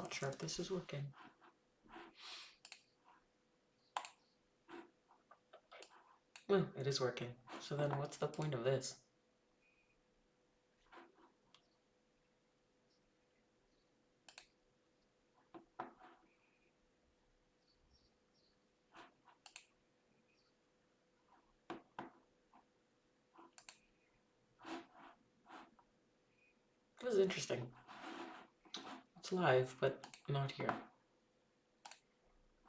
Not sure if this is working. Well, it is working. So then what's the point of this? This is interesting. It's live, but not here.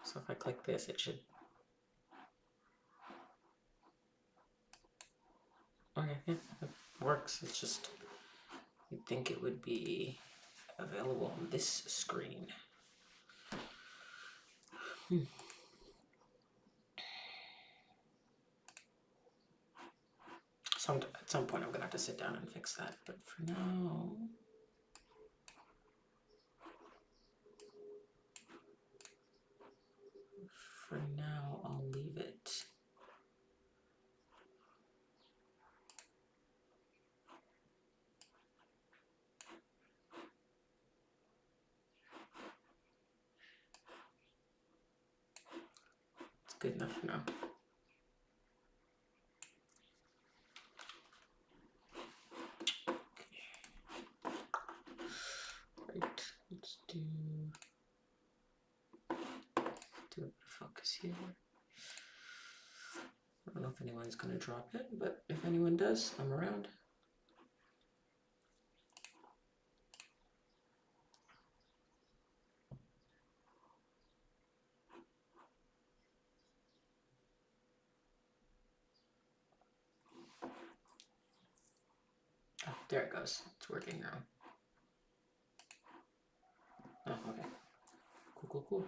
So if I click this, it should... Okay, yeah, it works. It's just... you'd think it would be available on this screen. At some point I'm gonna have to sit down and fix that, but for now... I'll leave it. It's good enough for now. Right, let's do a bit of focus here. I don't know if anyone's going to drop it, but if anyone does, I'm around. Oh, there it goes. It's working now. Oh, okay. Cool.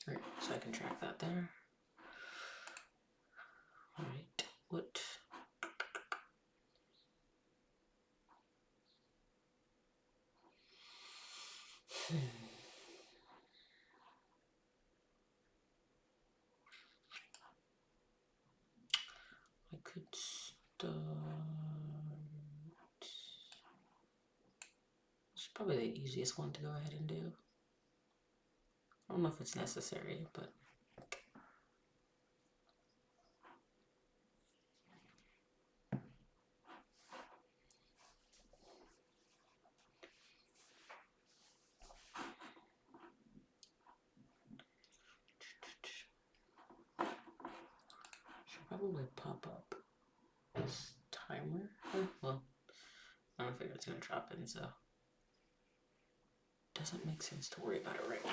Alright, so I can track that there. Alright, what? I could start... It's probably the easiest one to go ahead and do. I don't know if it's necessary, but... should probably pop up this timer. Oh, well, I don't figure it's gonna drop in, so... doesn't make sense to worry about it right now.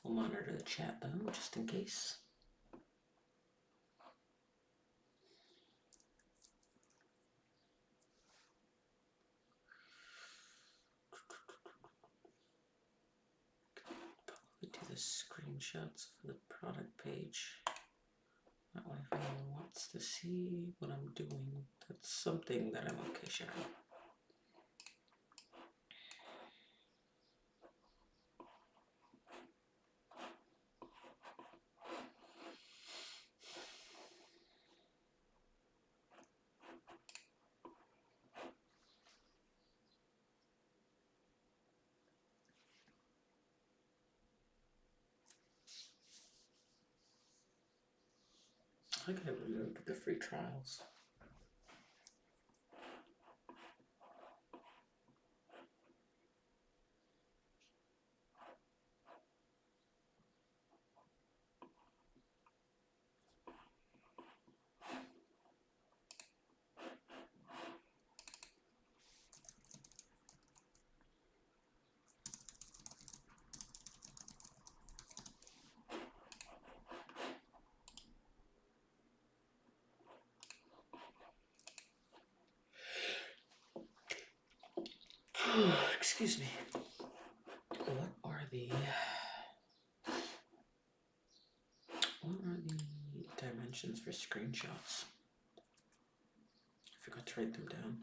We'll monitor the chat though, just in case. Probably do the screenshots for the product page. That way if anyone wants to see what I'm doing, that's something that I'm okay sharing. I think I removed the free trials. Excuse me. What are the dimensions for screenshots? I forgot to write them down.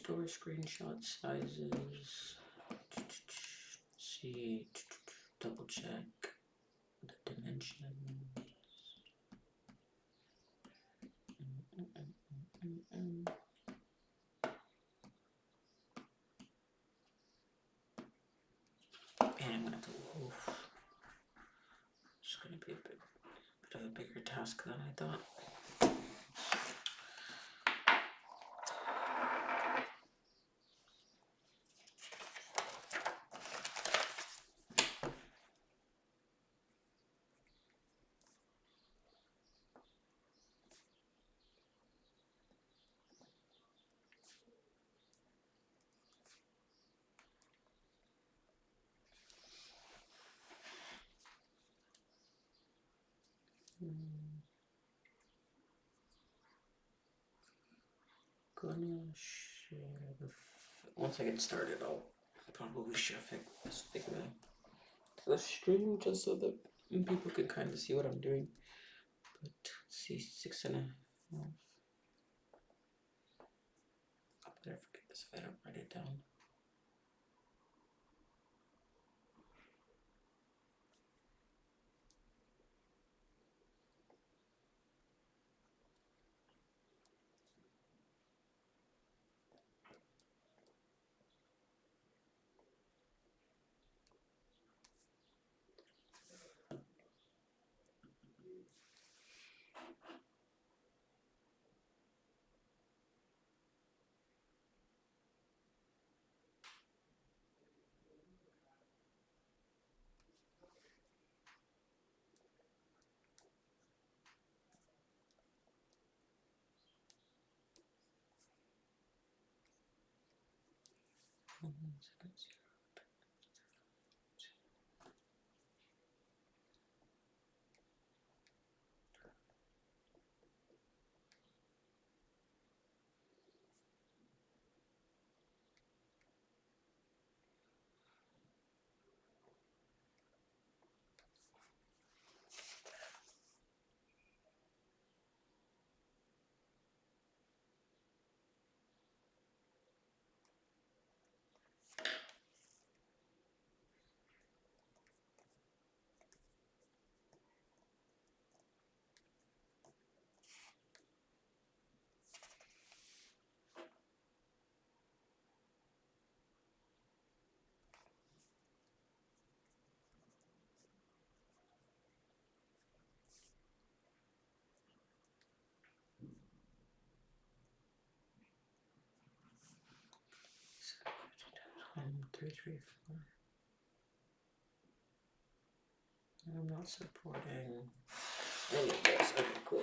store screenshot sizes. Let's see, double check the dimensions. Man, I'm gonna have to. Oof. It's gonna be a bit of a bigger task than I thought. Gonna share the. Once I get started, I'll probably share this Figma to the stream just so that people can kind of see what I'm doing. But let's see, 6.5. I better forget this if I don't write it down. Three, three, four. I'm not supporting any of this. Okay, cool.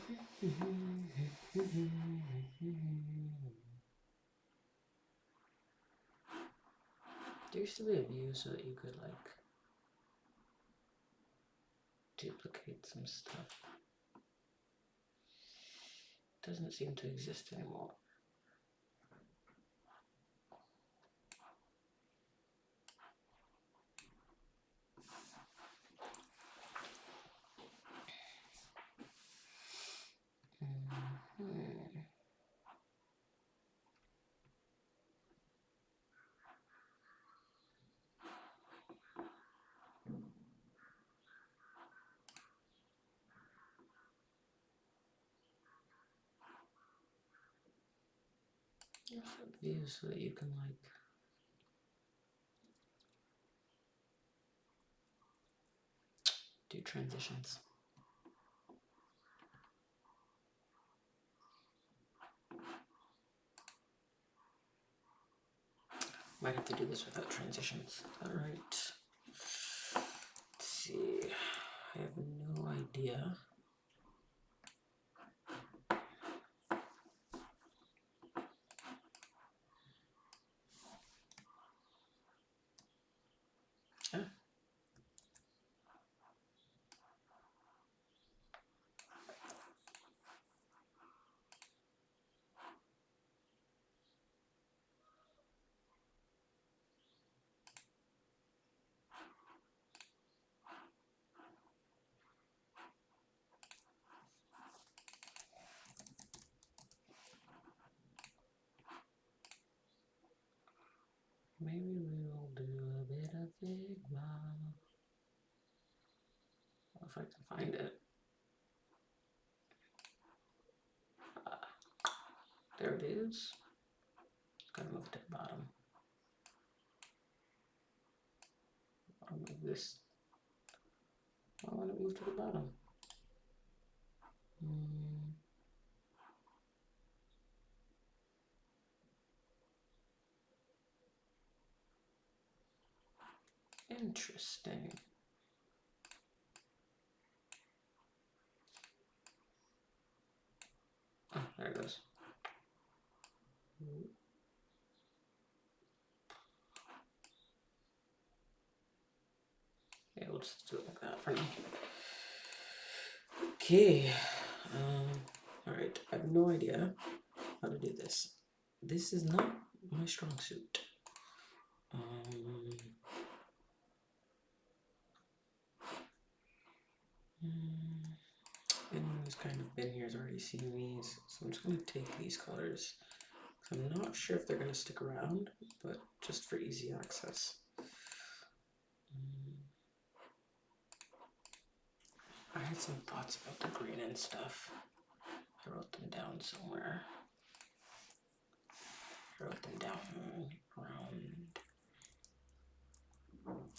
There used to be a view so that you could like duplicate some stuff. It doesn't seem to exist anymore. Views so that you can like do transitions. Might have to do this without transitions. All right. Let's see. I have no idea. Maybe we'll do a bit of Figma. If I can find it. There it is. Gotta move to the bottom. I'll move this. I want to move to the bottom. Interesting. Oh, there it goes. Yeah, we'll just do it like that for now. Okay. All right. I have no idea how to do this. This is not my strong suit. Anyone who's kind of been here has already seen these, so I'm just going to take these colors. I'm not sure if they're going to stick around, but just for easy access. I had some thoughts about the green and stuff. I wrote them down somewhere. I wrote them down around.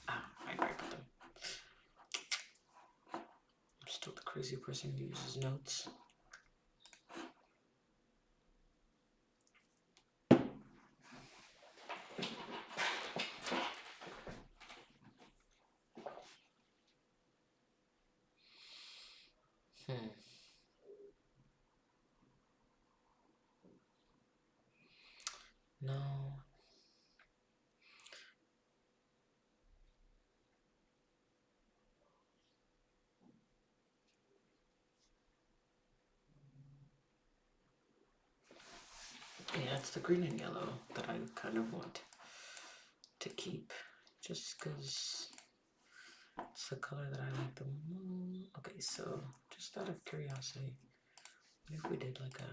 I put them. I'm still the crazy person who uses notes. No. Yeah, it's the green and yellow that I kind of want to keep, just because it's the color that I like the most. Okay, so just out of curiosity, what if we did like a...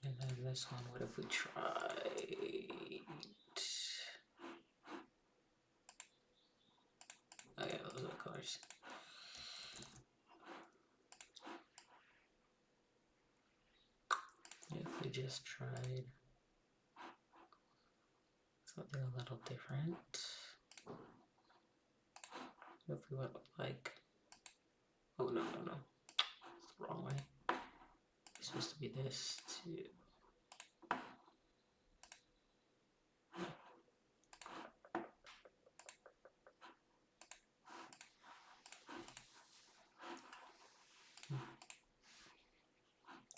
And then this one, what if we tried... Oh yeah, those are the colors. If we just tried something a little different. If we went with like maybe this too.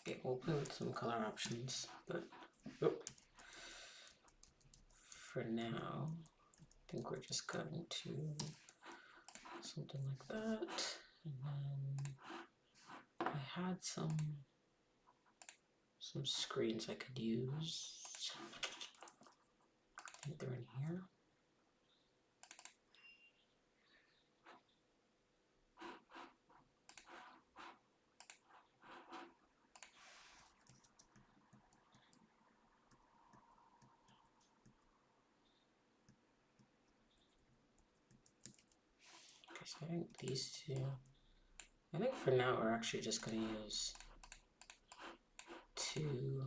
Okay, we'll play with some color options, but for now, I think we're just going to something like that. And then I had some screens I could use. I think they're in here. Okay, so I think these two, I think for now we're actually just going to use two.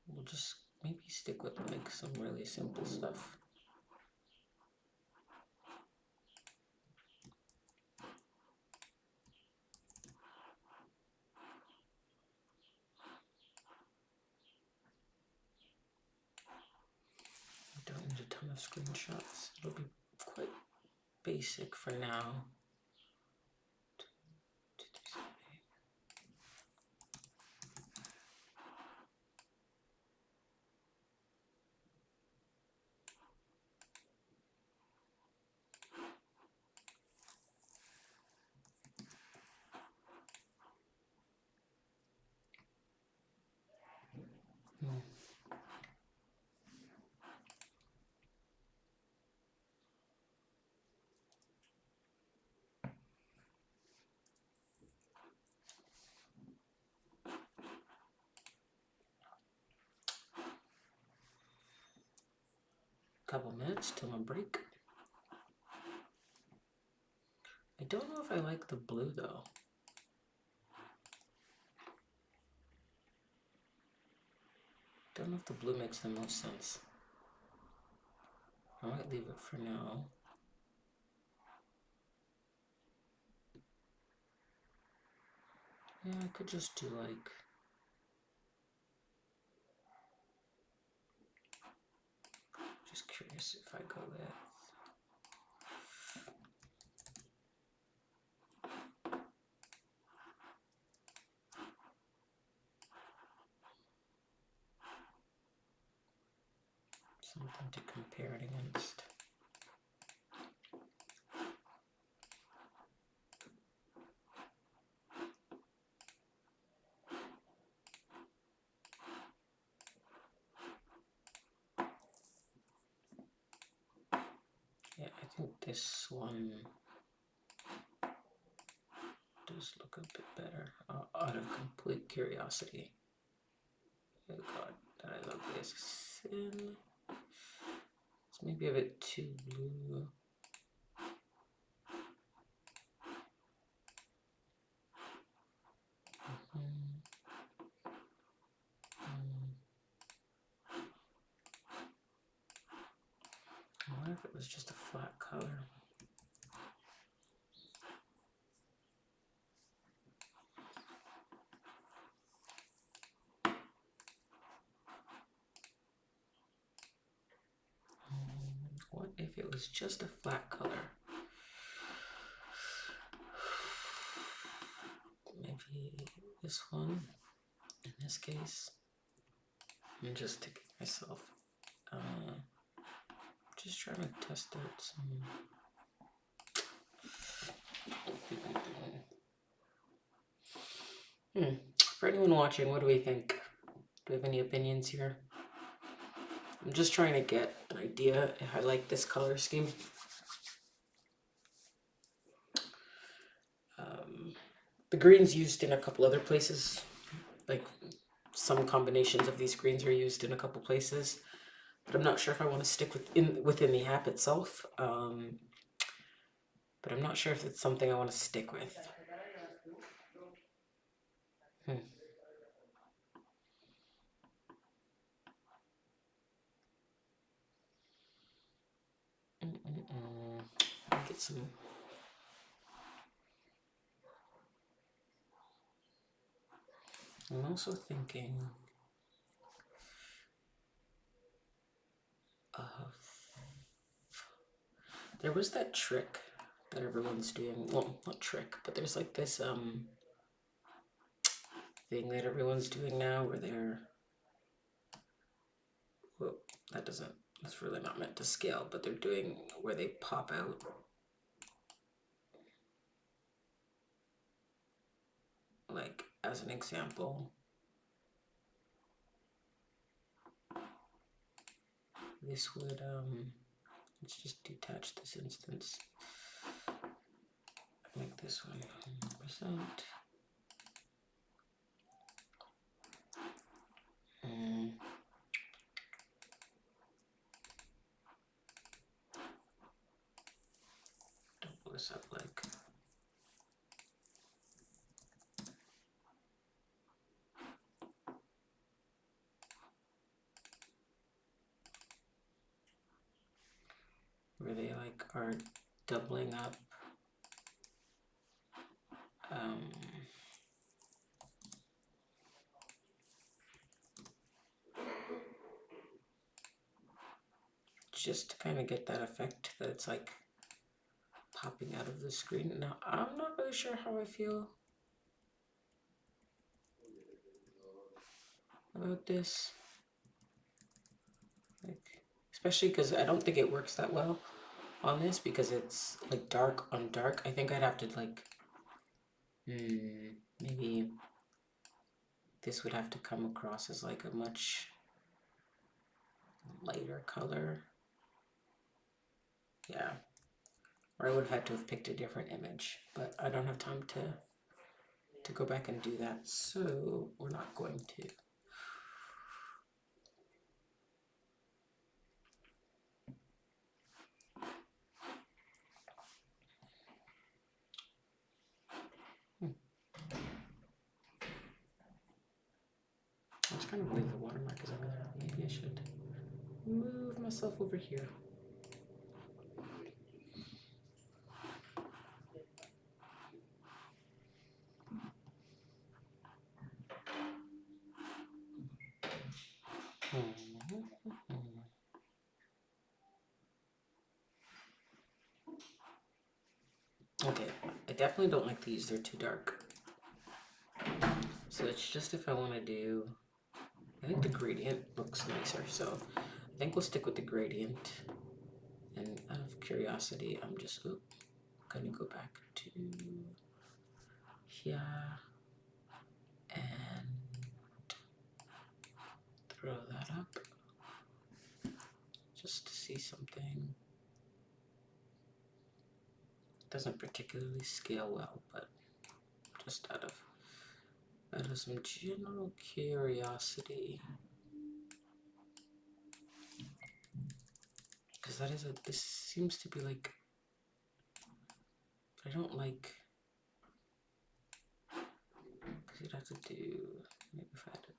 We'll just maybe stick with like some really simple stuff. I don't need a ton of screenshots. It'll be quite basic for now. Couple minutes till my break. I don't know if I like the blue though. Don't know if the blue makes the most sense. I might leave it for now. Yeah, I could just do like just curious if I go with something to compare it against. Yeah, I think this one does look a bit better. Out of complete curiosity. Oh god, that I love this. It's maybe a bit too blue. I wonder if it was just a flat color. What if it was just a flat color? Maybe this one, in this case. I'm just taking myself. Just trying to test out some. For anyone watching, what do we think? Do we have any opinions here? I'm just trying to get an idea if I like this color scheme. The green's used in a couple other places. Like some combinations of these greens are used in a couple places. But I'm not sure if I want to stick within the app itself. But I'm not sure if it's something I want to stick with. some. I'm also thinking of, there was that trick that everyone's doing. Well, not trick, but there's like this thing that everyone's doing now where they're, well, that's really not meant to scale, but they're doing where they pop out. Like, as an example, this would, let's just detach this instance. Make this one 100%. Double this up like. Where they like are doubling up just to kind of get that effect that it's like popping out of the screen. Now, I'm not really sure how I feel about this. Like, especially because I don't think it works that well on this because it's like dark on dark. I think I'd have to like, maybe this would have to come across as like a much lighter color. Yeah. Or I would have had to have picked a different image, but I don't have time to go back and do that, so we're not going to. Let's kind of leave the watermark is over there. Maybe I should move myself over here. Okay, I definitely don't like these. They're too dark. So it's just if I want to do, I think the gradient looks nicer, so I think we'll stick with the gradient. And out of curiosity, I'm just gonna go back to here and throw that up just to see something. It doesn't particularly scale well, but just out of some general curiosity. Because this seems to be like, I don't like, because you'd have to do, maybe if I had to.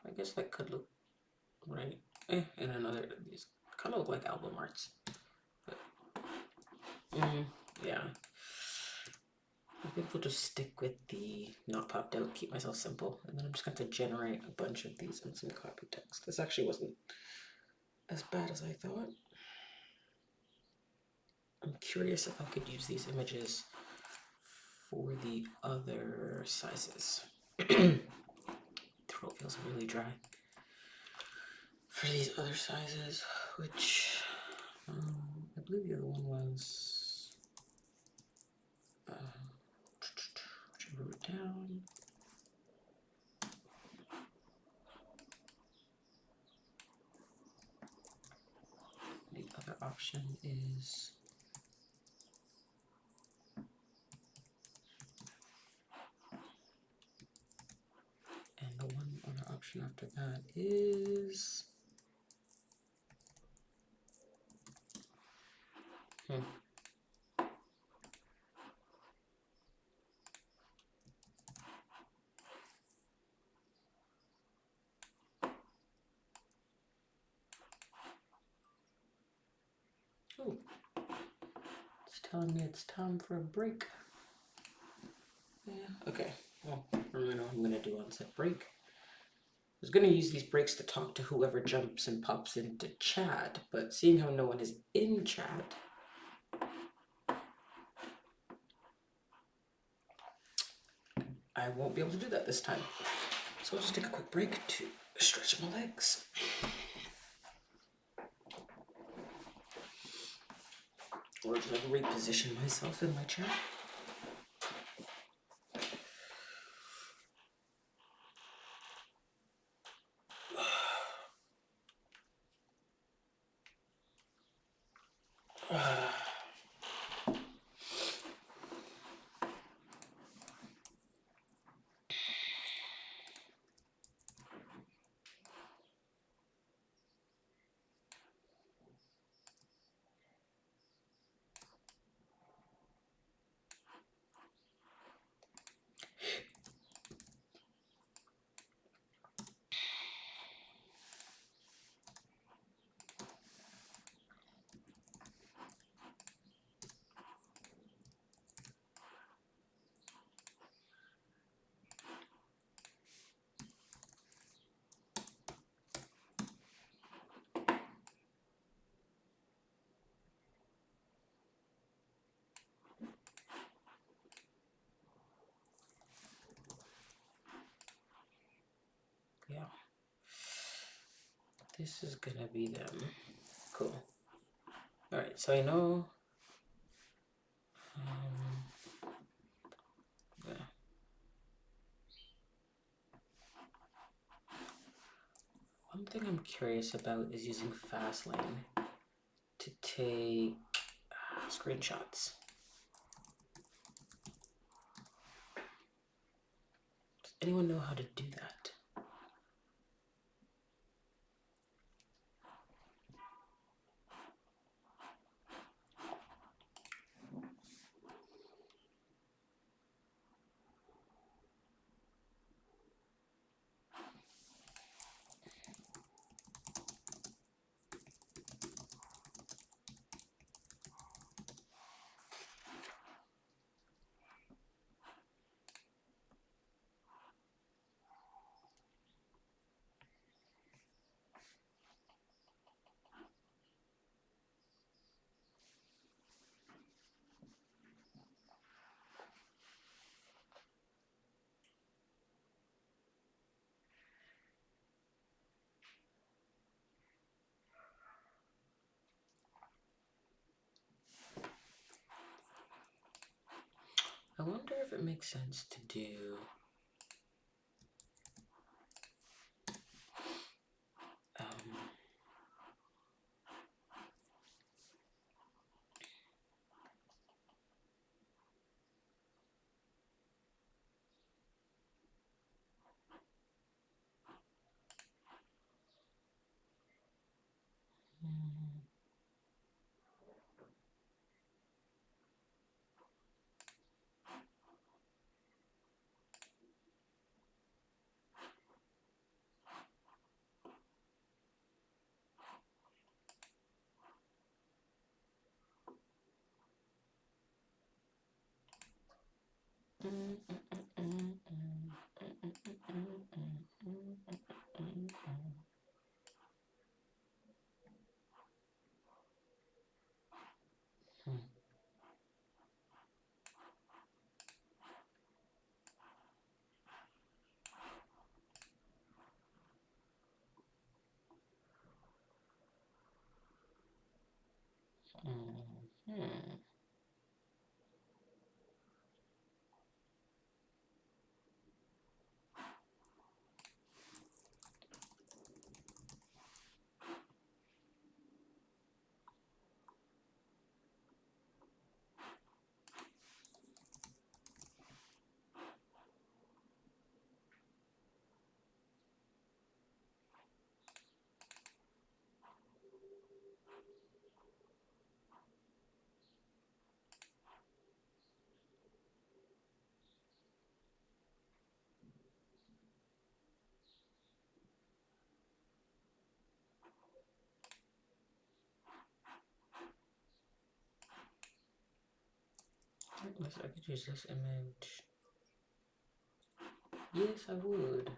I guess that could look right. In another, these kind of look like album arts. But, yeah. I think we'll just stick with the not popped out, keep myself simple, and then I'm just going to generate a bunch of these and some copy text. This actually wasn't as bad as I thought. I'm curious if I could use these images for the other sizes. Throat feels really dry. For these other sizes, which I believe the other one was, which I wrote down. The other option is option after that is... Oh, it's telling me it's time for a break. Yeah, okay. Well, I don't really know what I'm gonna do on set break. I was gonna use these breaks to talk to whoever jumps and pops into chat, but seeing how no one is in chat, I won't be able to do that this time. So I'll just take a quick break to stretch my legs. Or just like reposition myself in my chair. Yeah. This is gonna be them. Cool. Alright, so I know... yeah. One thing I'm curious about is using Fastlane to take screenshots. Does anyone know how to do that? I wonder if it makes sense to do Unless I could use this image. Yes, I would.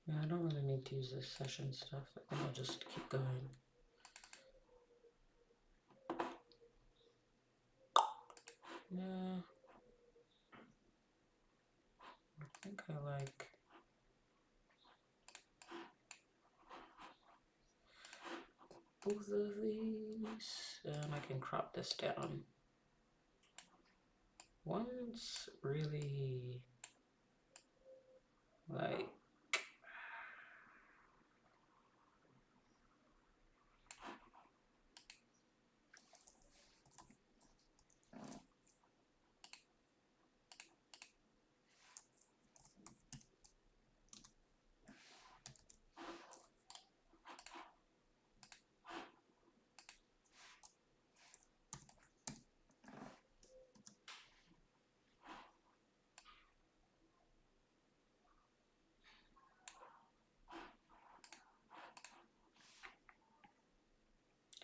Yeah, I don't really need to use this session stuff. I think I'll just keep going. Yeah. I think I like both of these. And I can crop this down. One's really like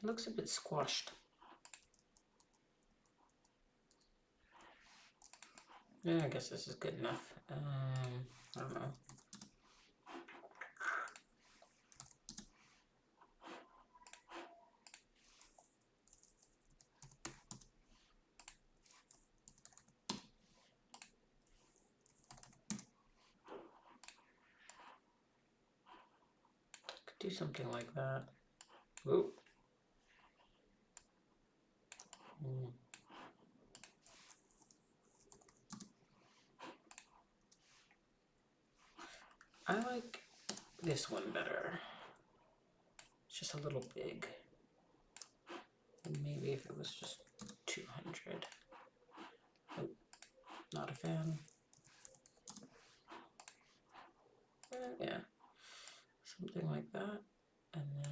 it looks a bit squashed. Yeah, I guess this is good enough. I don't know. Could do something like that. Ooh. I like this one better. It's just a little big. Maybe if it was just 200. Oh, not a fan. Yeah, something like that. And then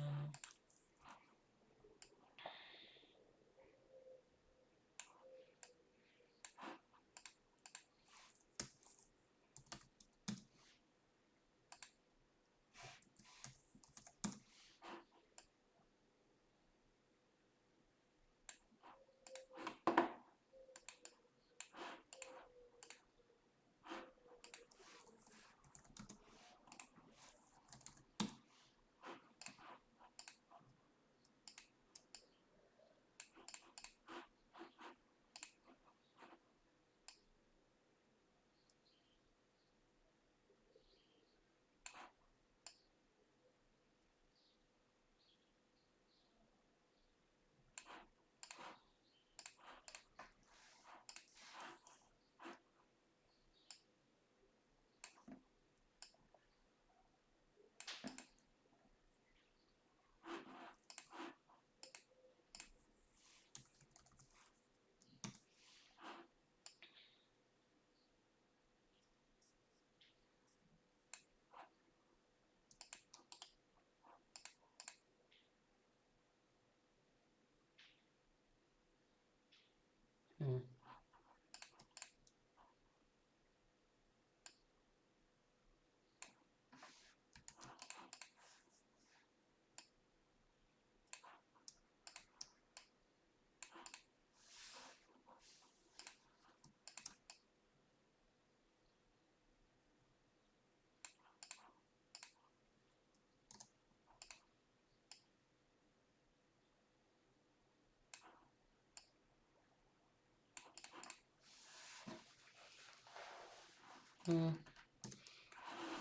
I'll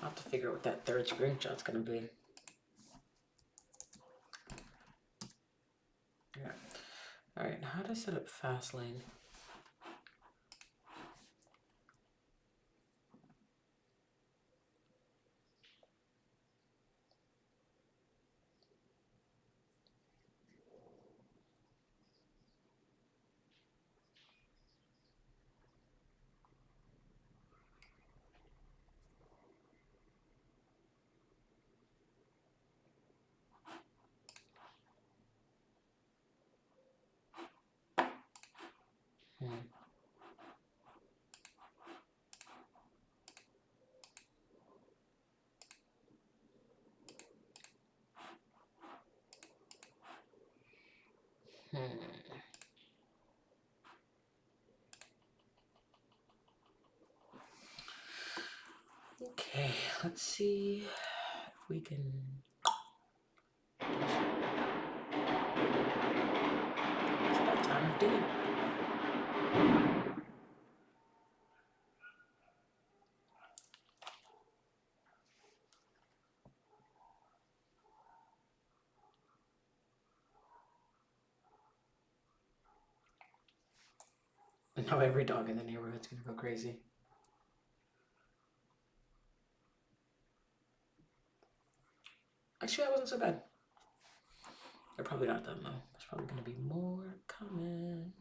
have to figure out what that third screenshot's gonna be. Yeah. Alright, how to set up Fastlane? Okay, let's see if we can. It's that time of day. And now every dog in the neighborhood's gonna go crazy. Actually, that wasn't so bad. They're probably not done though. There's probably gonna be more coming.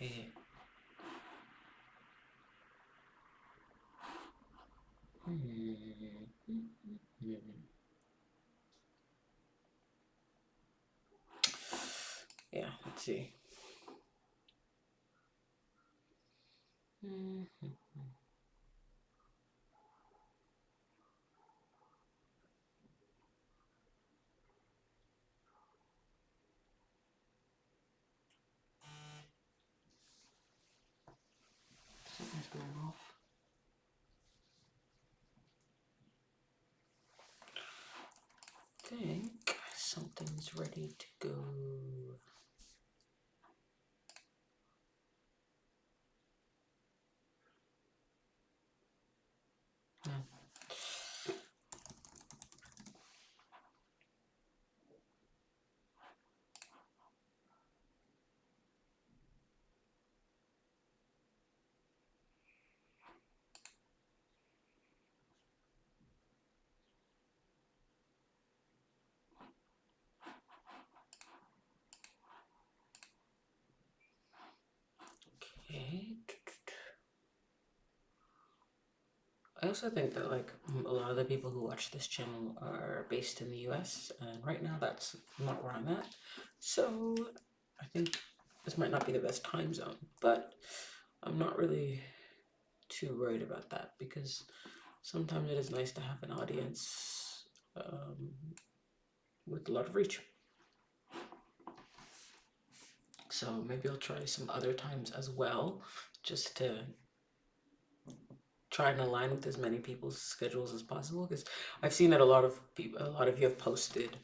Okay. Yeah, let's see. Something's going off. I think something's ready to go. Yeah. Okay. I also think that like a lot of the people who watch this channel are based in the US, and right now that's not where I'm at. So I think this might not be the best time zone, but I'm not really too worried about that because sometimes it is nice to have an audience with a lot of reach. So maybe I'll try some other times as well, just to try and align with as many people's schedules as possible. Because I've seen that a lot of you have posted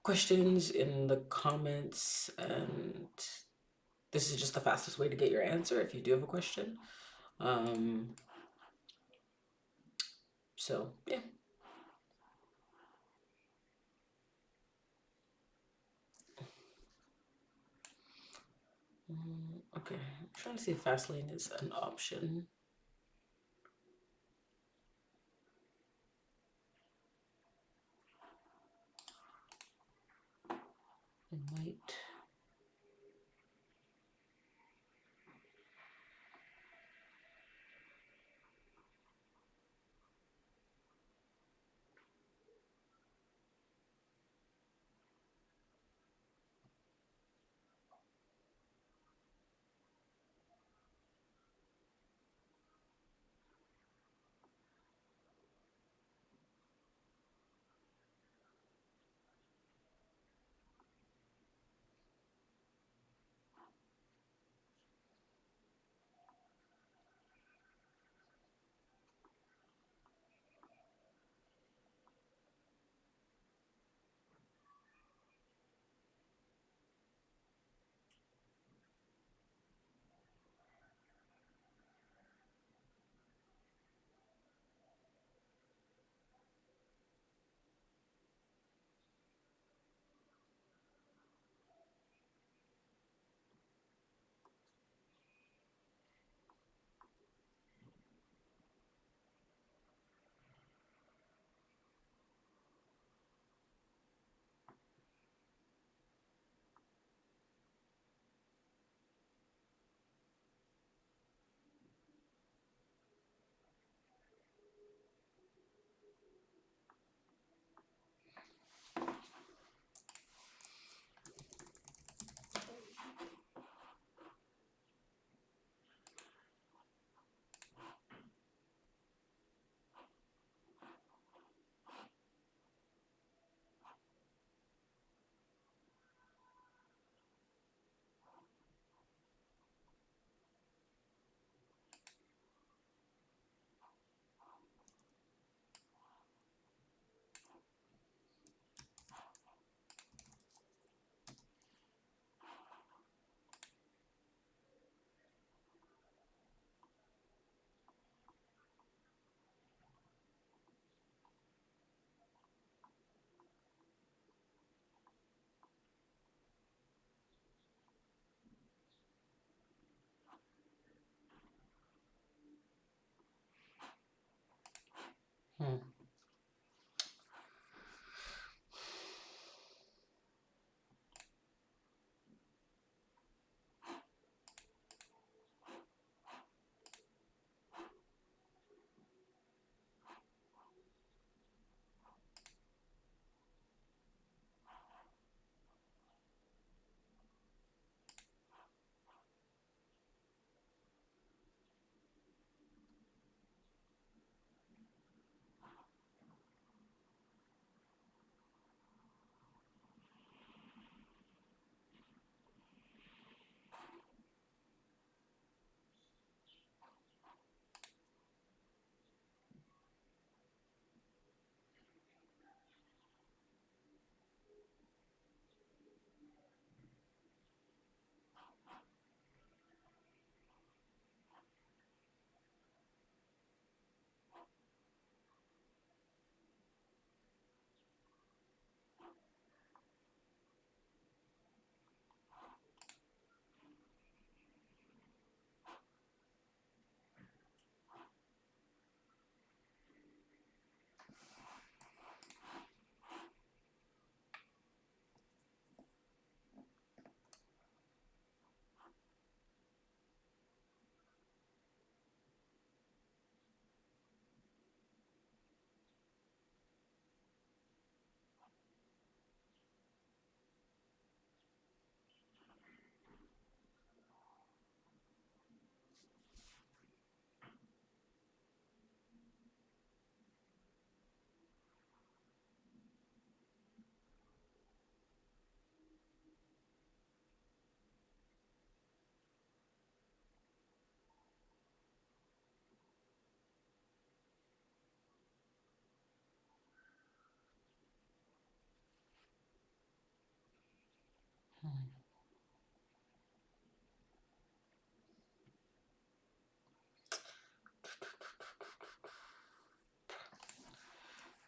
questions in the comments, and this is just the fastest way to get your answer if you do have a question. So yeah. Okay, I'm trying to see if Fastlane is an option. It might. Hmm.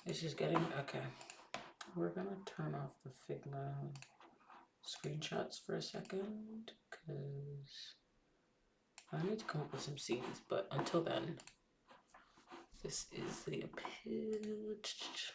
This is getting okay. We're gonna turn off the Figma screenshots for a second because I need to come up with some scenes, but until then, this is the pitch.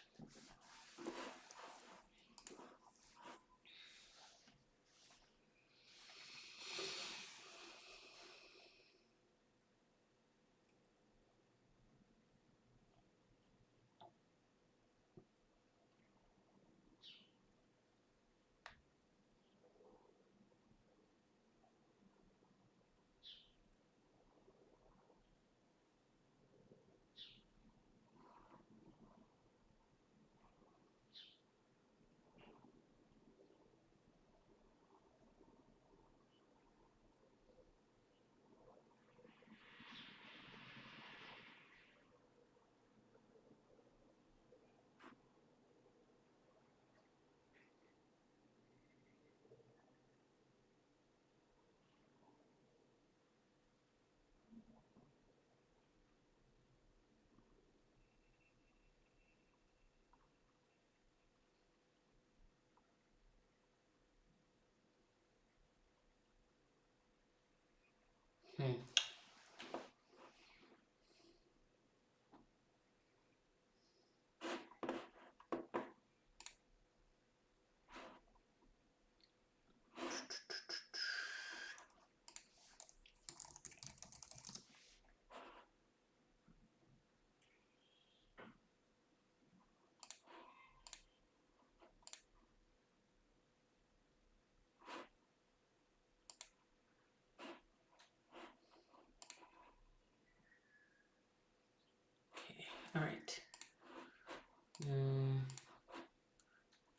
All right.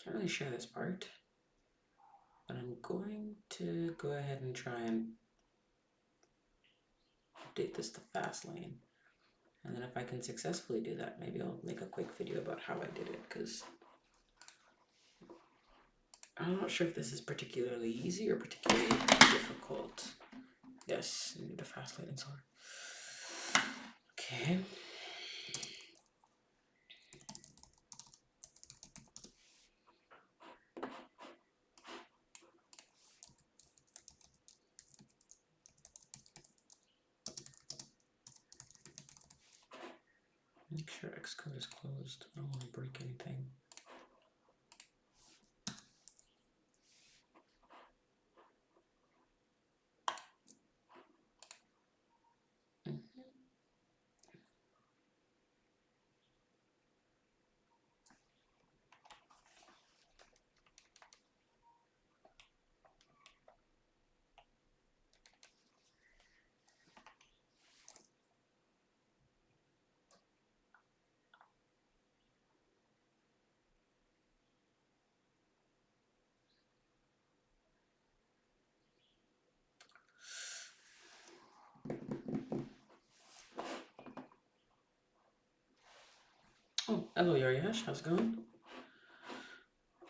Can't really share this part, but I'm going to go ahead and try and update this to Fastlane. And then if I can successfully do that, maybe I'll make a quick video about how I did it, because I'm not sure if this is particularly easy or particularly difficult. Yes, I need a Fastlane installer. Okay. Make sure Xcode is closed. I don't want to break anything. Oh, hello Yariash, how's it going?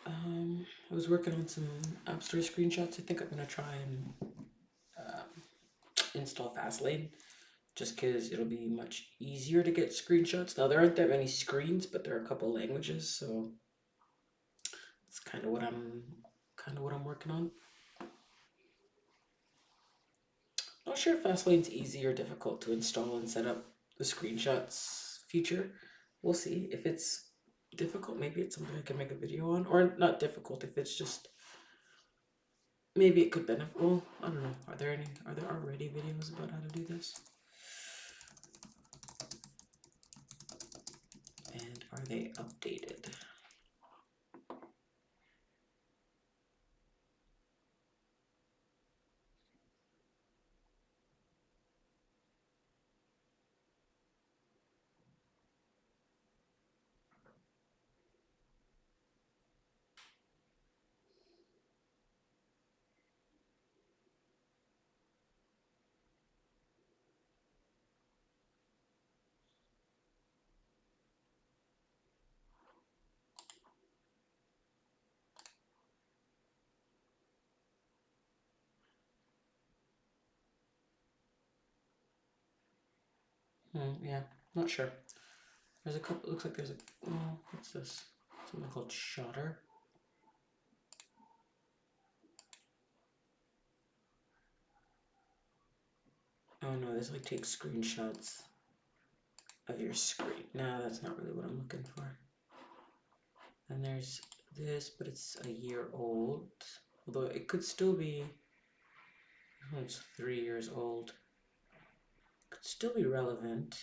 I was working on some App Store screenshots. I think I'm gonna try and install Fastlane, just because it'll be much easier to get screenshots. Now there aren't that many screens, but there are a couple languages, so it's kind of what I'm working on. Not sure if Fastlane's easy or difficult to install and set up the screenshots feature. We'll see. If it's difficult, maybe it's something I can make a video on, or not difficult. If it's just maybe it could benefit. Well, I don't know. Are there already videos about how to do this? And are they updated? Yeah, not sure. There's a couple. Looks like there's a. Oh, what's this? Something called Shutter. Oh no, this like takes screenshots of your screen. No, that's not really what I'm looking for. And there's this, but it's a year old. Although it could still be. Oh, it's 3 years old. Could still be relevant.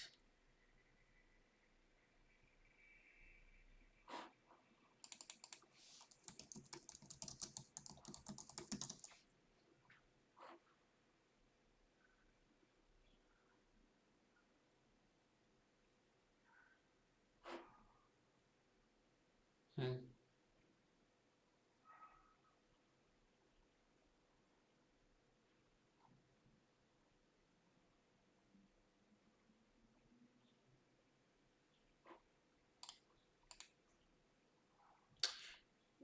Hmm.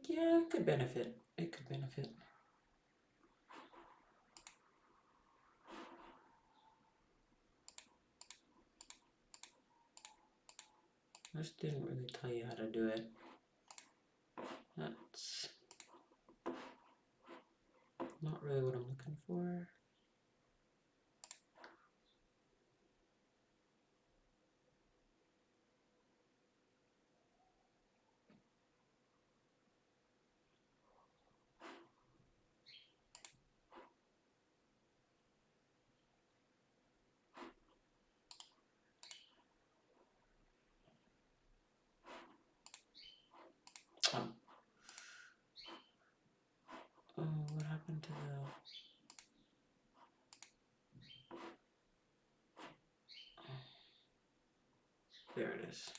Yeah, it could benefit. It could benefit. This didn't really tell you how to do it. That's not really what I'm looking for. Oh, oh, what happened to the... There it is.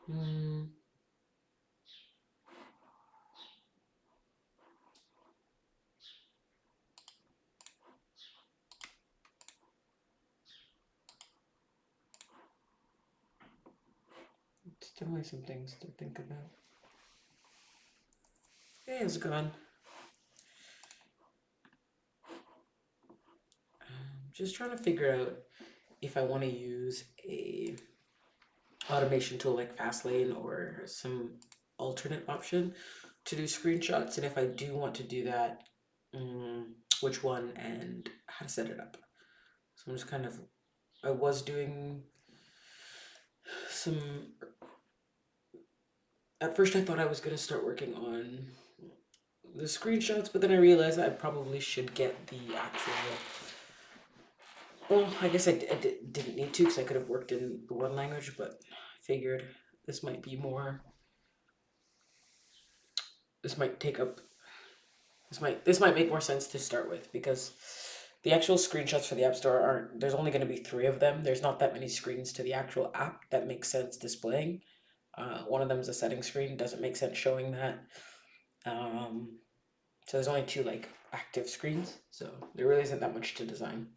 Hmm. It's definitely some things to think about. Hey, how's it going? Just trying to figure out if I want to use a automation tool like Fastlane or some alternate option to do screenshots. And if I do want to do that, which one and how to set it up. So I'm just kind of, I was doing some, at first I thought I was going to start working on the screenshots, but then I realized I probably should get the actual, well, I guess didn't need to because I could have worked in the one language, but I figured this might be more, this might take up, this might make more sense to start with because the actual screenshots for the App Store aren't, there's only going to be 3 of them. There's not that many screens to the actual app that makes sense displaying. One of them is a setting screen, doesn't make sense showing that. So there's only 2 like active screens, so there really isn't that much to design.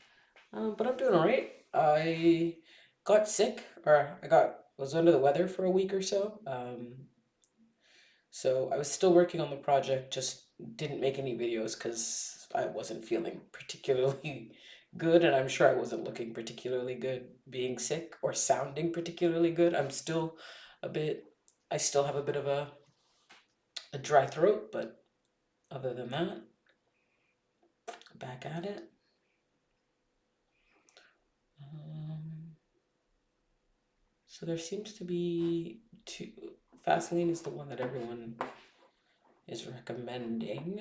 But I'm doing all right. I got sick, or was under the weather for a week or so. So I was still working on the project, just didn't make any videos because I wasn't feeling particularly good, and I'm sure I wasn't looking particularly good being sick or sounding particularly good. I'm still a bit, I still have a bit of a dry throat, but other than that, back at it. So there seems to be 2. Vaseline is the one that everyone is recommending,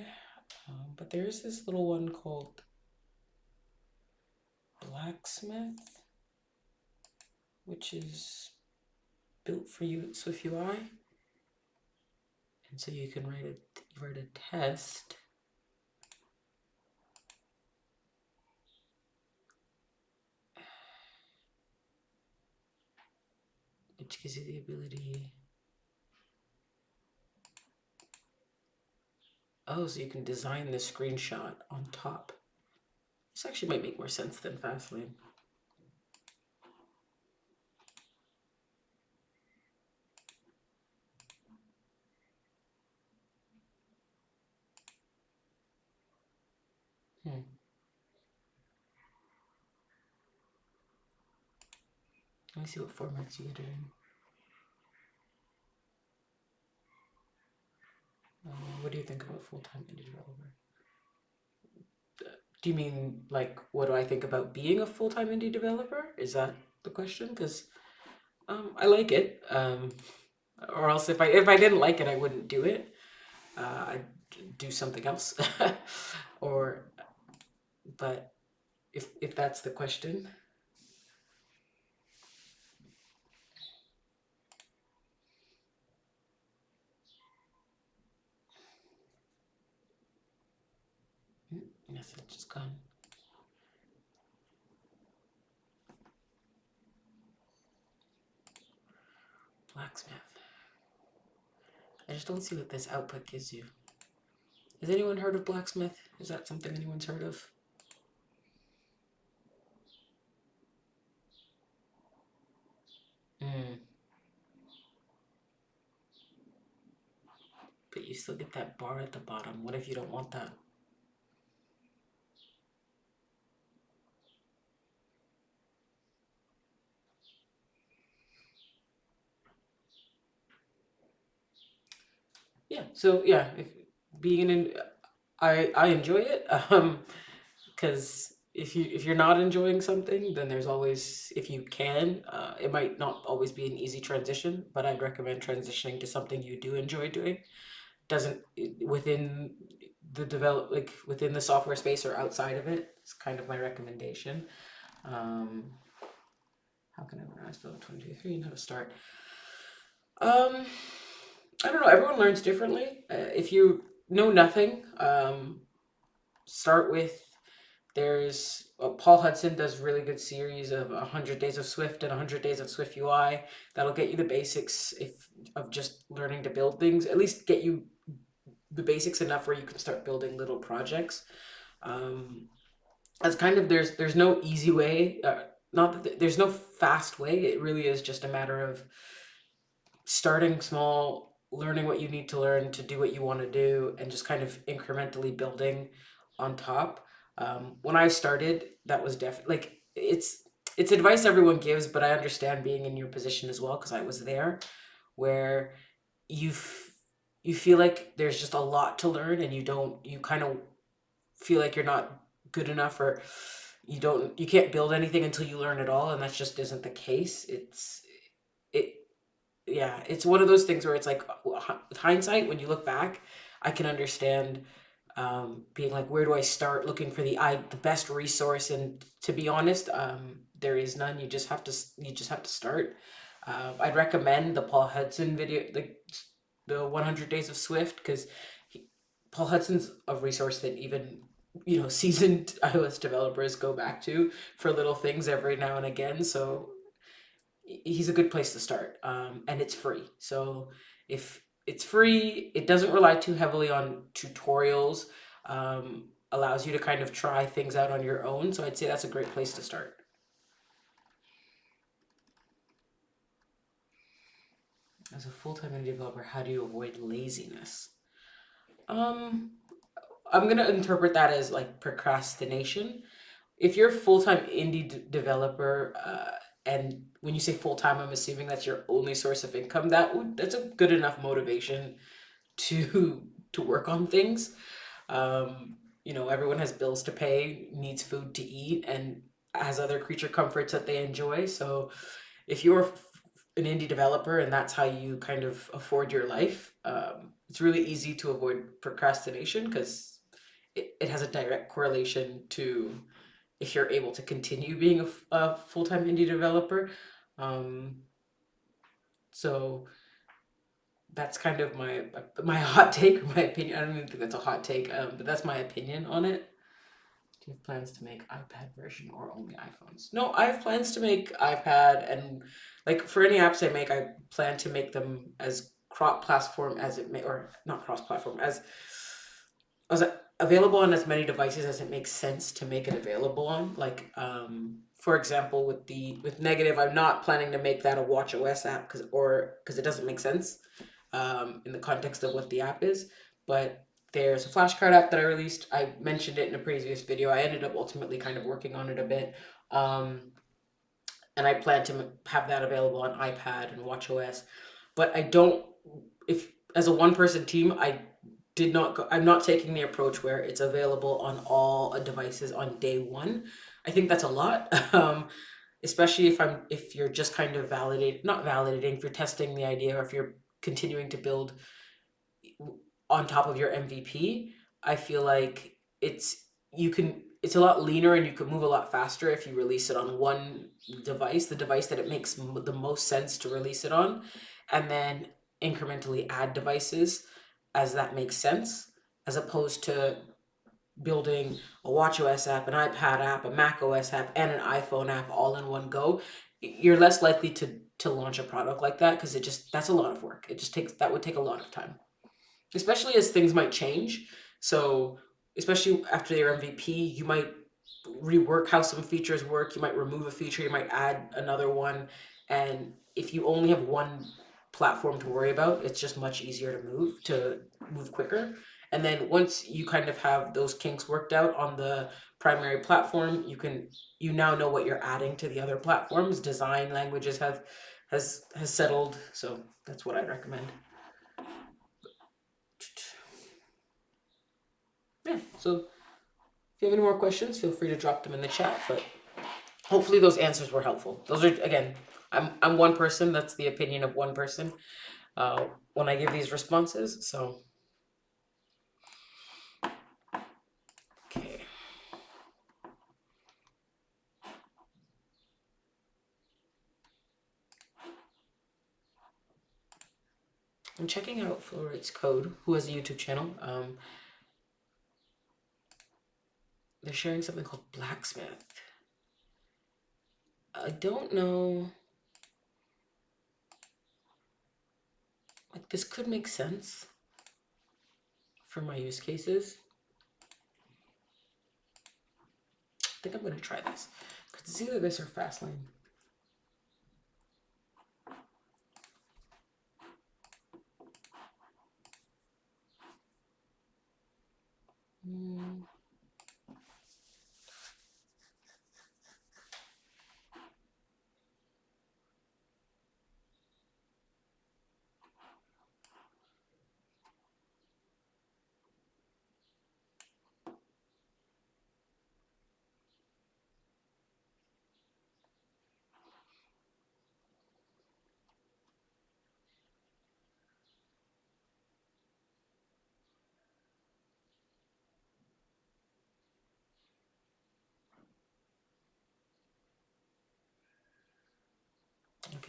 but there's this little one called Blacksmith, which is built for you Swift UI, and so you can write a test. Which gives you the ability. Oh, so you can design the screenshot on top. This actually might make more sense than Vaseline. Let me see what formats you get it in. What do you think about full-time indie developer? Do you mean like what do I think about being a full-time indie developer? Is that the question? Because I like it. Or else if I didn't like it, I wouldn't do it. I'd do something else. Or, but if that's the question. Message is gone. Blacksmith. I just don't see what this output gives you. Has anyone heard of Blacksmith? Is that something anyone's heard of? But you still get that bar at the bottom. What if you don't want that? Yeah, so yeah, if being in, I enjoy it. Because if you're not enjoying something, then there's always, if you can, it might not always be an easy transition, but I'd recommend transitioning to something you do enjoy doing. Doesn't within within the software space or outside of it. It's kind of my recommendation. How can I memorize the 2023 and how to start? I don't know. Everyone learns differently. If you know nothing, start with, there's Paul Hudson does really good series of 100 Days of Swift and 100 Days of Swift UI. That'll get you the basics of just learning to build things. At least get you the basics enough where you can start building little projects. As kind of there's no easy way. Not that there's no fast way. It really is just a matter of starting small, learning what you need to learn to do what you want to do, and just kind of incrementally building on top. When I started, that was definitely like it's advice everyone gives, but I understand being in your position as well because I was there, where you feel like there's just a lot to learn and you kind of feel like you're not good enough, or you can't build anything until you learn it all, and that just isn't the case. It yeah, it's one of those things where it's like, with hindsight, when you look back, I can understand, being like, where do I start looking for the best resource? And to be honest, there is none. You just have to start. I'd recommend the Paul Hudson video, like the 100 Days of Swift, because Paul Hudson's a resource that even seasoned iOS developers go back to for little things every now and again. So he's a good place to start, and it's free. So if it's free, it doesn't rely too heavily on tutorials. Allows you to kind of try things out on your own. So I'd say that's a great place to start. As a full-time indie developer, how do you avoid laziness? Um, I'm gonna interpret that as like procrastination. If you're a full-time developer, and when you say full-time, I'm assuming that's your only source of income, that's a good enough motivation to work on things. Everyone has bills to pay, needs food to eat, and has other creature comforts that they enjoy. So if you're an indie developer and that's how you kind of afford your life, it's really easy to avoid procrastination, because it has a direct correlation to if you're able to continue being a full-time indie developer. Um, so that's kind of my hot take, or my opinion. I don't even think that's a hot take, but that's my opinion on it. Do you have plans to make iPad version or only iPhones? No, I have plans to make iPad, and like for any apps I make, I plan to make them as cross-platform as it may, or not cross-platform, as available on as many devices as it makes sense to make it available on. Like, for example, with Negative, I'm not planning to make that a Watch OS app, because it doesn't make sense, in the context of what the app is. But there's a flashcard app that I released. I mentioned it in a previous video. I ended up ultimately kind of working on it a bit. And I plan to have that available on iPad and Watch OS. But I don't, if as a one person team, I'm not taking the approach where it's available on all devices on day one. I think that's a lot. Especially if you're just kind of not validating, if you're testing the idea, or if you're continuing to build on top of your MVP. I feel like it's a lot leaner, and you can move a lot faster if you release it on one device, the device that it makes the most sense to release it on, and then incrementally add devices as that makes sense, as opposed to building a watchOS app, an iPad app, a macOS app, and an iPhone app all in one go. You're less likely to launch a product like that, because that's a lot of work. That would take a lot of time, especially as things might change. So, especially after your MVP, you might rework how some features work. You might remove a feature, you might add another one. And if you only have one platform to worry about, it's just much easier to move quicker. And then once you kind of have those kinks worked out on the primary platform, you now know what you're adding to the other platforms. Design languages has settled. So that's what I'd recommend. Yeah, so if you have any more questions, feel free to drop them in the chat. But hopefully those answers were helpful. Those are, again, I'm one person. That's the opinion of one person when I give these responses. So, okay. I'm checking out Flowrate's Code, who has a YouTube channel. They're sharing something called Blacksmith. I don't know. Like, this could make sense for my use cases. I think I'm going to try this, because it's either this or Fastlane.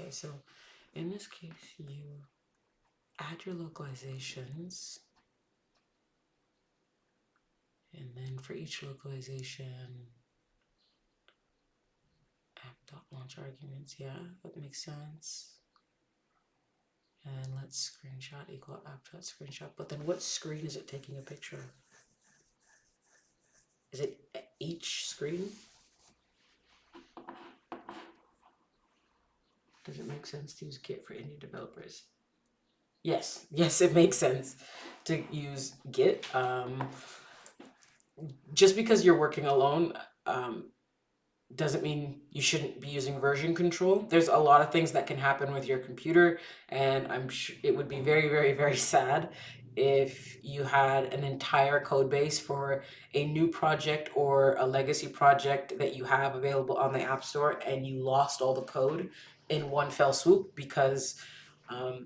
Okay, so in this case, you add your localizations, and then for each localization, app.launch arguments. Yeah, that makes sense. And let's screenshot equal app.screenshot. But then what screen is it taking a picture of? Is it each screen? Does it make sense to use Git for indie developers? Yes, it makes sense to use Git. Just because you're working alone doesn't mean you shouldn't be using version control. There's a lot of things that can happen with your computer, and I'm sure it would be very, very, very sad if you had an entire code base for a new project or a legacy project that you have available on the App Store and you lost all the code in one fell swoop because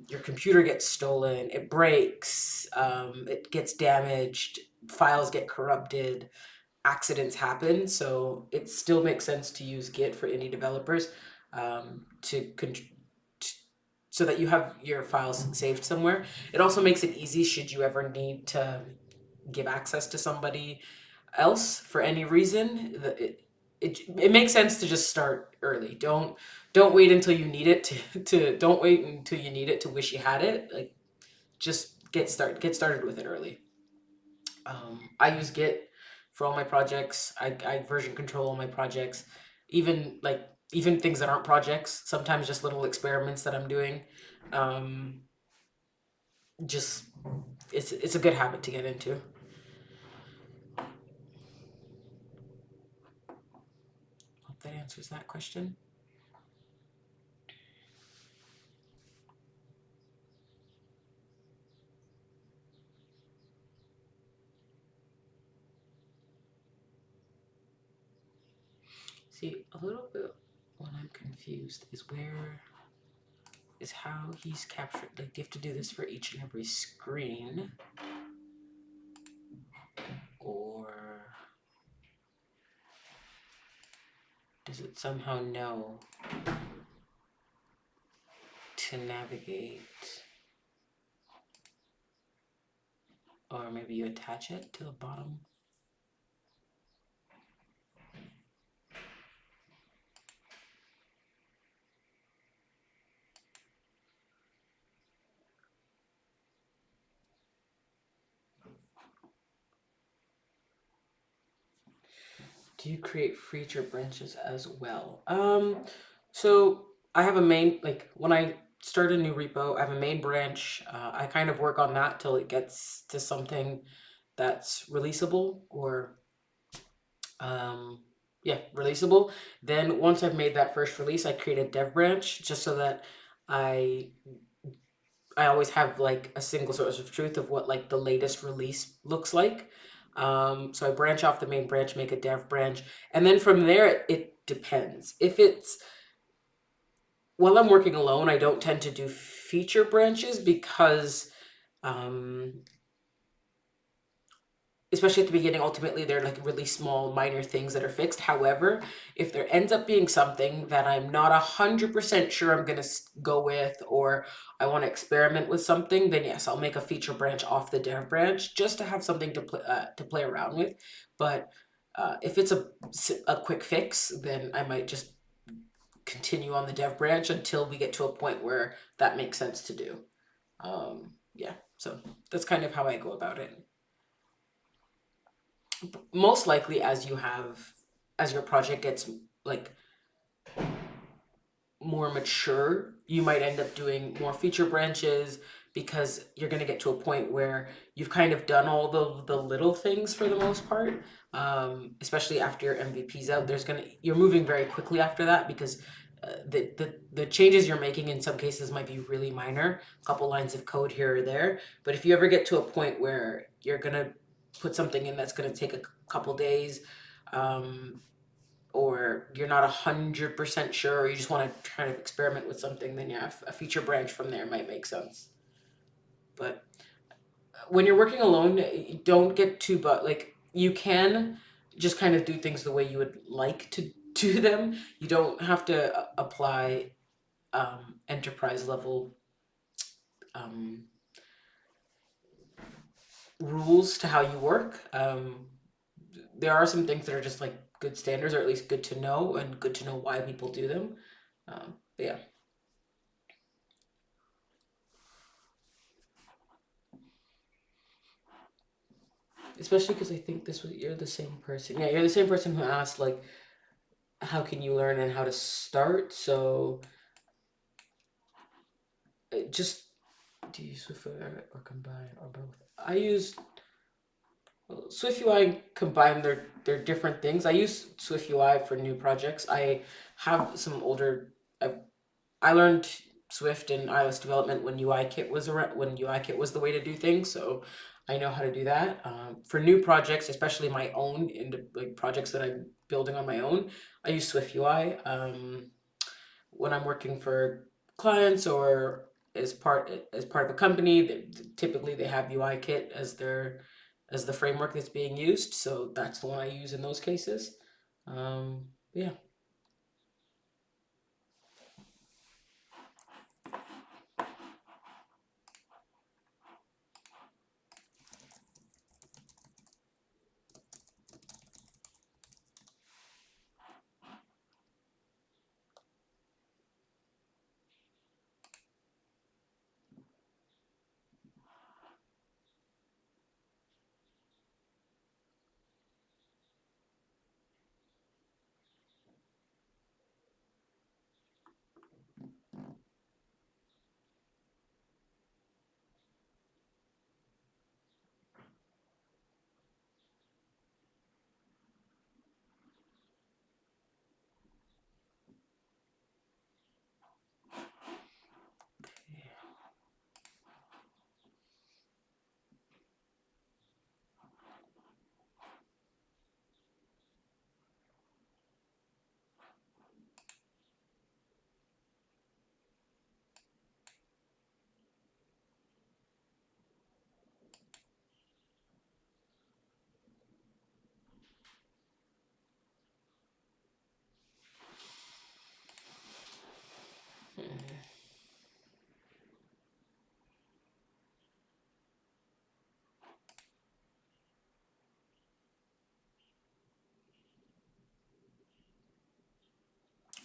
your computer gets stolen, it breaks, it gets damaged, files get corrupted, accidents happen. So it still makes sense to use Git for indie developers so that you have your files saved somewhere. It also makes it easy should you ever need to give access to somebody else for any reason. It makes sense to just start early. Don't wait until you need it to don't wait until you need it to wish you had it. Like just get started with it early. I use Git for all my projects. I version control all my projects, even things that aren't projects. Sometimes just little experiments that I'm doing. Um, just it's a good habit to get into. Hope that answers that question. See, a little bit when I'm confused is how he's captured. Like, you have to do this for each and every screen, or does it somehow know to navigate? Or maybe you attach it to the bottom. Do you create feature branches as well? So I have a main, like when I start a new repo, I have a main branch. I kind of work on that till it gets to something that's releasable or releasable. Then once I've made that first release, I create a dev branch just so that I I always have like a single source of truth of what like the latest release looks like. So I branch off the main branch, make a dev branch, and then from there it depends. If it's while I'm working alone, I don't tend to do feature branches because um, especially at the beginning, ultimately they're like really small minor things that are fixed. However, if there ends up being something that I'm not 100% sure I'm going to go with, or I want to experiment with something, then yes, I'll make a feature branch off the dev branch just to have something to play around with. But if it's a quick fix, then I might just continue on the dev branch until we get to a point where that makes sense to do. Yeah, so that's kind of how I go about it. Most likely as your project gets like more mature, you might end up doing more feature branches because you're going to get to a point where you've kind of done all the little things for the most part. Especially after your MVP's out, you're moving very quickly after that because the changes you're making in some cases might be really minor, a couple lines of code here or there. But if you ever get to a point where you're going to put something in that's going to take a couple days, or you're not 100% sure, or you just want to try to experiment with something, then yeah, a feature branch from there might make sense. But when you're working alone, don't get too like you can just kind of do things the way you would like to do them. You don't have to apply enterprise level rules to how you work. There are some things that are just like good standards, or at least good to know, and good to know why people do them. But yeah. Especially because I think you're the same person. Yeah, you're the same person who asked like, how can you learn and how to start. So just do you use Swift or combine or both? I use Swift UI and combine. They're different things. I use Swift UI for new projects. I have some older. I learned Swift and iOS development when UIKit was around, when UIKit was the way to do things. So I know how to do that. For new projects, especially my own, into like projects that I'm building on my own, I use Swift UI. When I'm working for clients or as part of a company, typically they have UIKit as the framework that's being used. So that's the one I use in those cases. Yeah.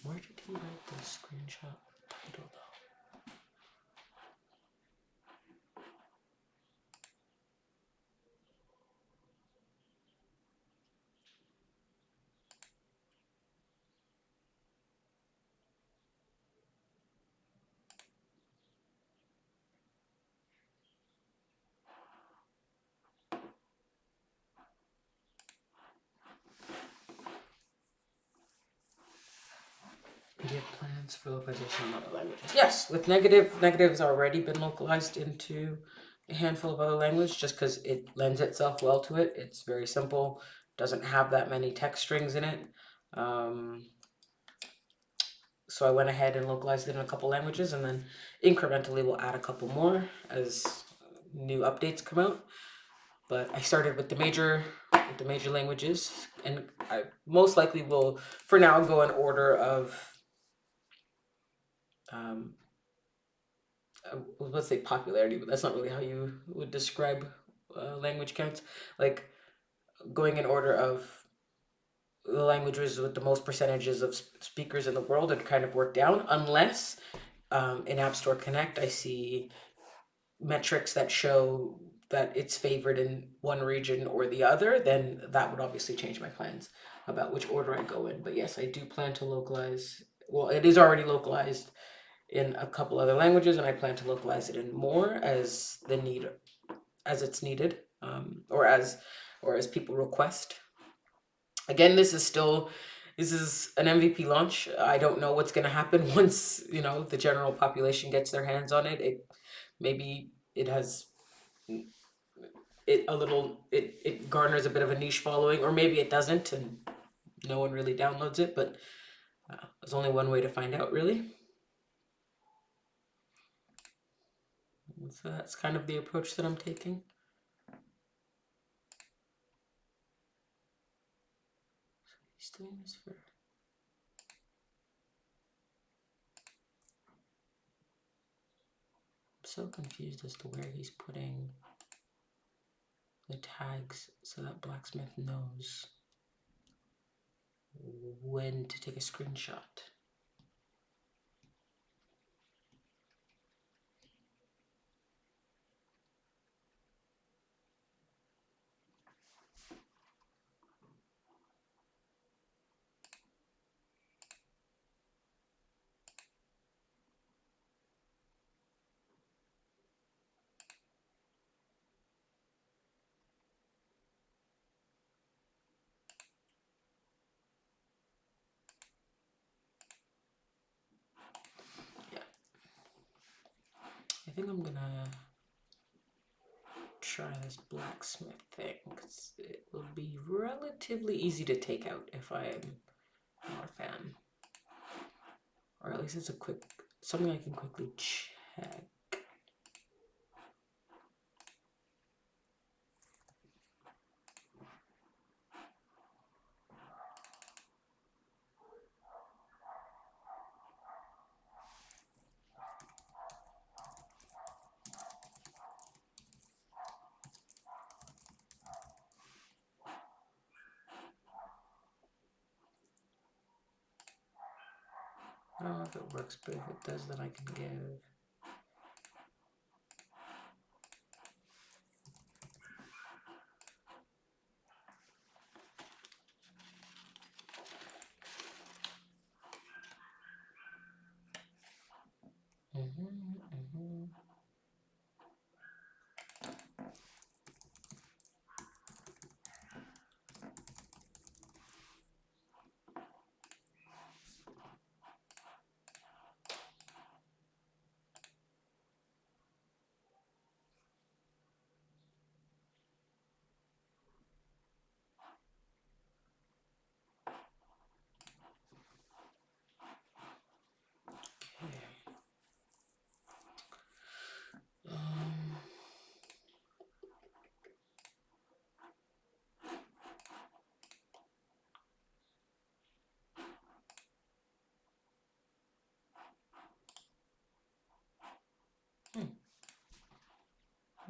Where did he write the screenshot title though? Do you have plans for localization in other languages? Yes, with negative's already been localized into a handful of other languages just because it lends itself well to it. It's very simple, doesn't have that many text strings in it. So I went ahead and localized it in a couple languages, and then incrementally we'll add a couple more as new updates come out. But I started with the major languages, and I most likely will, for now, go in order of um, let's say popularity, but that's not really how you would describe language counts. Like going in order of the languages with the most percentages of speakers in the world and kind of work down, unless in App Store Connect I see metrics that show that it's favored in one region or the other, then that would obviously change my plans about which order I go in. But yes, I do plan to localize. Well, it is already localized in a couple other languages, and I plan to localize it in more as it's needed, or as people request. Again, this is an MVP launch. I don't know what's going to happen once the general population gets their hands on it. Maybe it has it garners a bit of a niche following, or maybe it doesn't, and no one really downloads it. But there's only one way to find out, really. So that's kind of the approach that I'm taking. He's doing this for. so confused as to where he's putting the tags so that Blacksmith knows when to take a screenshot. I think I'm gonna try this blacksmith thing because it will be relatively easy to take out if I'm not a fan. Or at least it's something I can quickly check. I don't know if it works, but if it does, then I can give.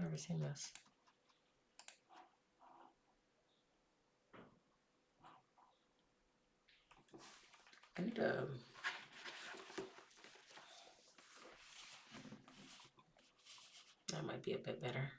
I've never seen this. I need to. That might be a bit better.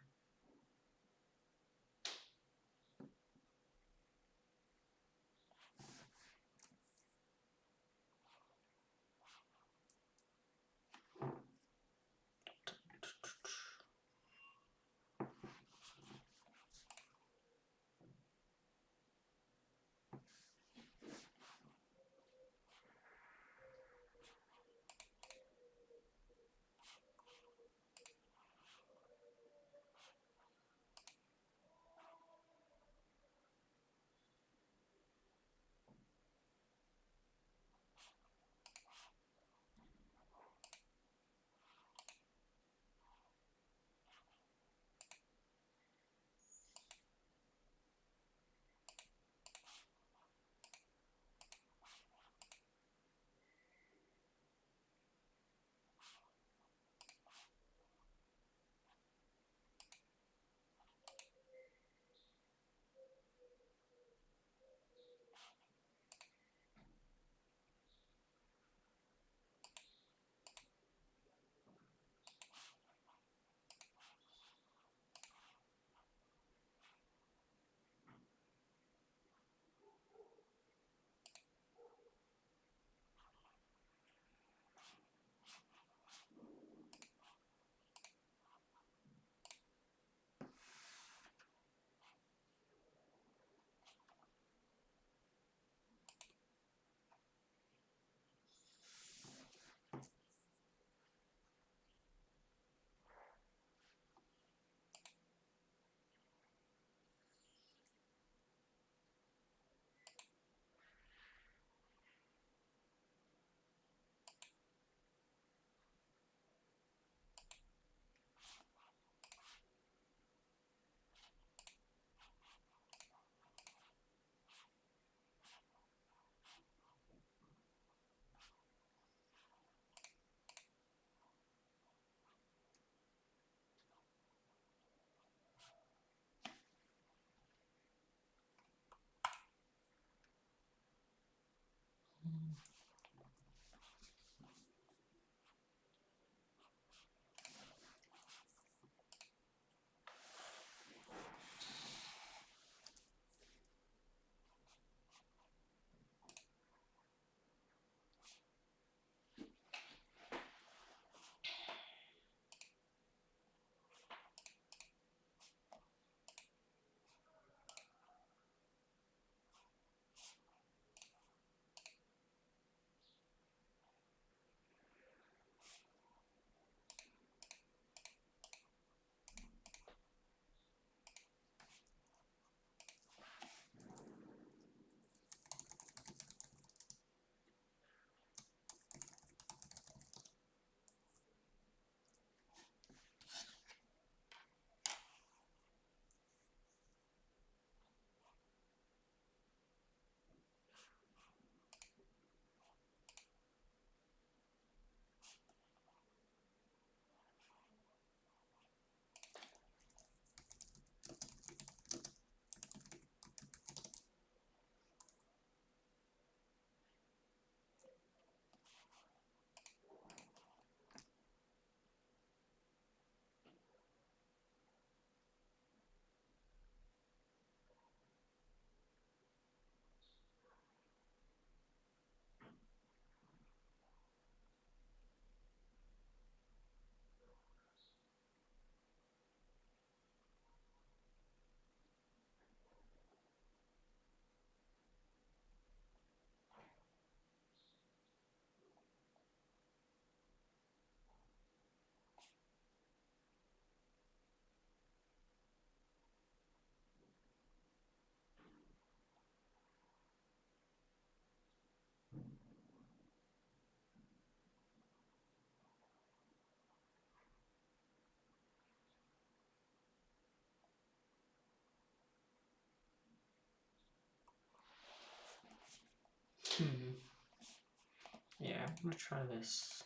Yeah, I'm gonna try this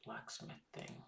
blacksmith thing.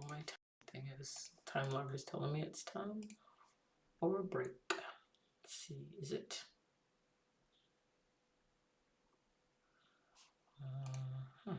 My thing is time logger is telling me it's time or a break. Let's see, is it? Huh.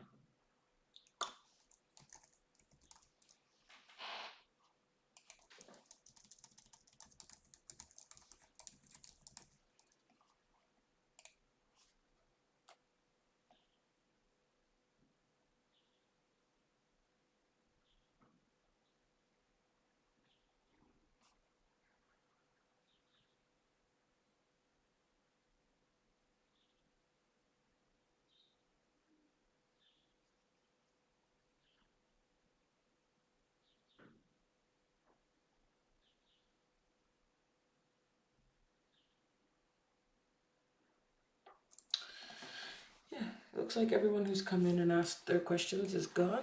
Yeah, it looks like everyone who's come in and asked their questions is gone.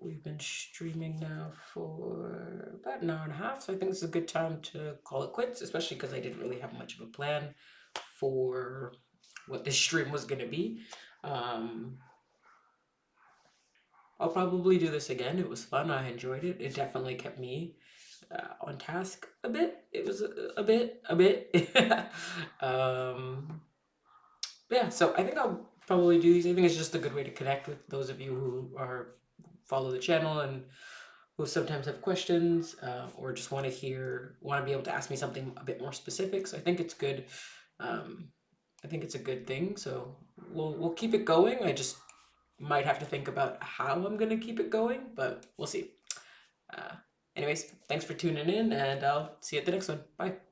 we've been streaming now for about an hour and a half, so I think it's a good time to call it quits, especially because I didn't really have much of a plan for what this stream was going to be. I'll probably do this again. It was fun. I enjoyed it. It definitely kept me on task a bit. It was a bit. Yeah, so I think I'll probably do these. I think it's just a good way to connect with those of you who are follow the channel and who sometimes have questions or just want to be able to ask me something a bit more specific. So I think it's good. I think it's a good thing. So we'll keep it going. I just might have to think about how I'm gonna keep it going, but we'll see. Anyways, thanks for tuning in, and I'll see you at the next one. Bye.